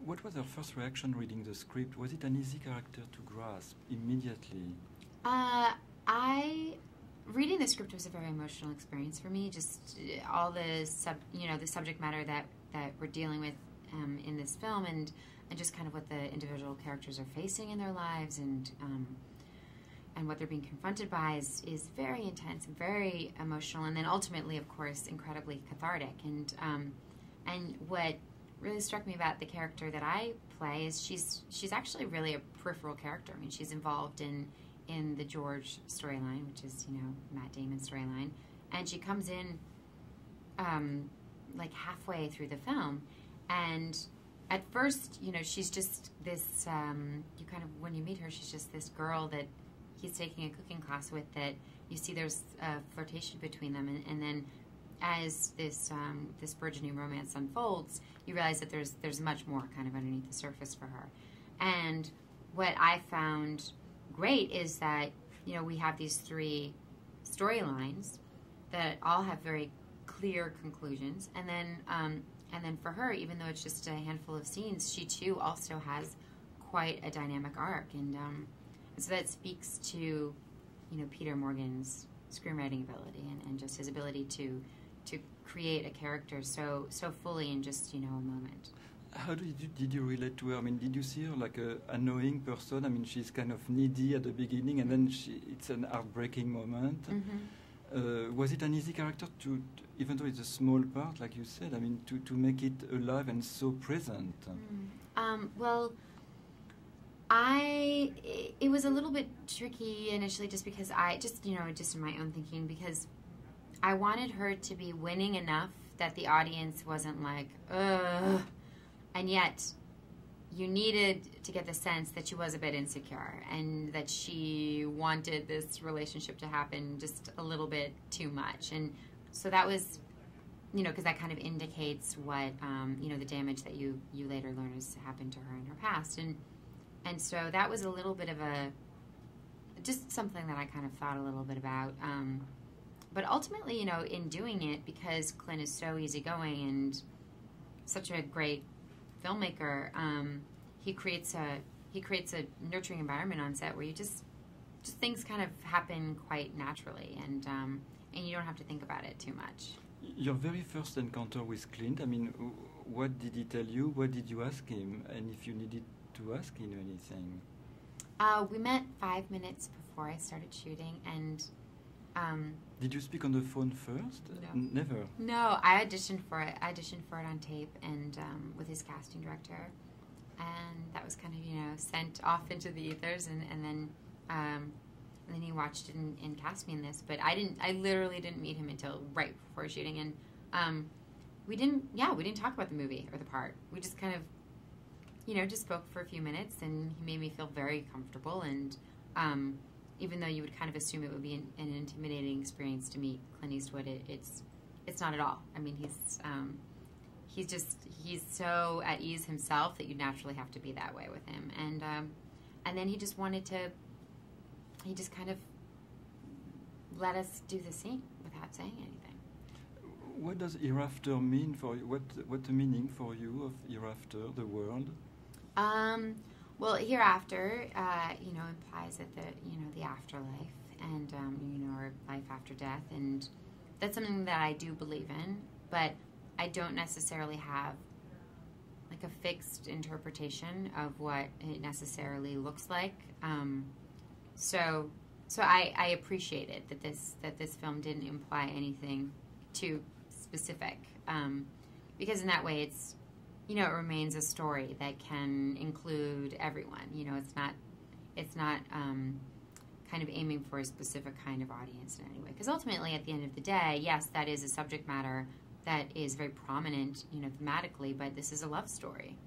What was your first reaction reading the script? Was it an easy character to grasp immediately? Reading the script was a very emotional experience for me. Just all the the subject matter that we're dealing with in this film, and just kind of what the individual characters are facing in their lives, and what they're being confronted by is very intense and very emotional, and then ultimately, of course, incredibly cathartic. And what really struck me about the character that I play is she's actually really a peripheral character. I mean, she's involved in the George storyline, which is, Matt Damon's storyline, and she comes in like halfway through the film, and at first, she's just this when you meet her, she's just this girl that he's taking a cooking class with, that you see there's a flirtation between them, and then as this burgeoning romance unfolds, you realize that there's much more kind of underneath the surface for her. And what I found great is that we have these three storylines that all have very clear conclusions, and then for her, even though it's just a handful of scenes, she too also has quite a dynamic arc, and so that speaks to Peter Morgan's screenwriting ability, and just his ability to create a character so fully in just a moment. How did you relate to her? I mean, did you see her like a annoying person? I mean, she's kind of needy at the beginning, and then it's an heartbreaking moment. Mm-hmm. Was it an easy character to, even though it's a small part, like you said, I mean, to make it alive and so present? Well, it was a little bit tricky initially, just because just in my own thinking, because I wanted her to be winning enough that the audience wasn't like, ugh. And yet, you needed to get the sense that she was a bit insecure, and that she wanted this relationship to happen just a little bit too much. And so that was, because that kind of indicates what, the damage that you later learn has happened to her in her past. And so that was a little bit of just something that I kind of thought a little bit about. But ultimately, in doing it, because Clint is so easygoing and such a great filmmaker, he creates a nurturing environment on set where you just things kind of happen quite naturally, and you don't have to think about it too much. Your very first encounter with Clint, I mean, what did he tell you? What did you ask him? And if you needed to ask him anything? We met 5 minutes before I started shooting, and did you speak on the phone first? No. Never? No, I auditioned for it. On tape, and with his casting director, and that was kind of sent off into the ethers, and then he watched it and cast me in this. But I literally didn't meet him until right before shooting, and we didn't talk about the movie or the part. We just kind of just spoke for a few minutes, and he made me feel very comfortable. And even though you would kind of assume it would be an intimidating experience to meet Clint Eastwood, it's not at all. I mean, he's so at ease himself that you naturally have to be that way with him. And then he just kind of let us do the scene without saying anything. What does hereafter mean for you? What the meaning for you of hereafter, the world? Well, hereafter, implies that the afterlife, and or life after death, and that's something that I do believe in, but I don't necessarily have like a fixed interpretation of what it necessarily looks like. So I appreciated that this film didn't imply anything too specific, because in that way it's. It remains a story that can include everyone. It's not kind of aiming for a specific kind of audience in any way. Because ultimately, at the end of the day, yes, that is a subject matter that is very prominent, thematically, but this is a love story.